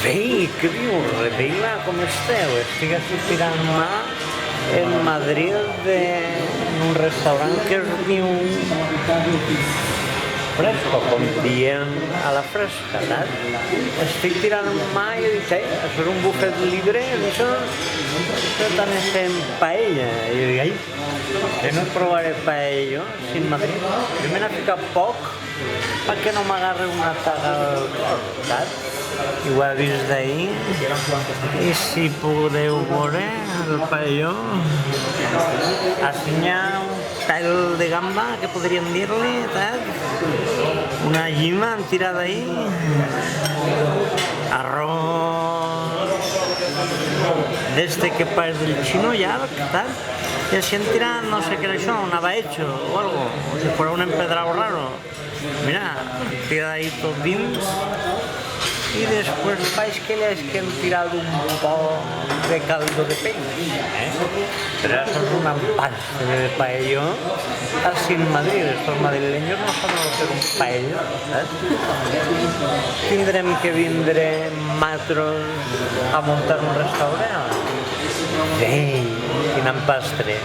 Ei, què dius, Rebila, com esteu? Estic aquí tirant mà en Madrid en un restaurant que es diu Fresco, com dient a la fresca, saps? Estic tirant mà i he dit, això és un bufet libre, això tant és fent paella. I jo dic, ai, que no provaré paella sin Madrid. Jo me n'he ficat poc perquè no m'agarri una taga al cor, saps? I ho he vist d'ahir, i si podeu veure el paelló, així hi ha un pèl de gamba, que podríem dir-li, saps? Una llima tirada ahí, arròs d'este que pareix del xino llarg, saps? I així han tirat, no sé què era això, un abaecho o algo, o si fuera un empedrado raro. Mira, tira ahí tot dins. Y después vais que les que han tirado un poco de caldo de peix, Pero eso es una pasta de paello así en Madrid. Estos madrileños no saben lo que és un paello, saps? Tindrem que vindre matros a muntar un restaurant. Ei, quin empastre!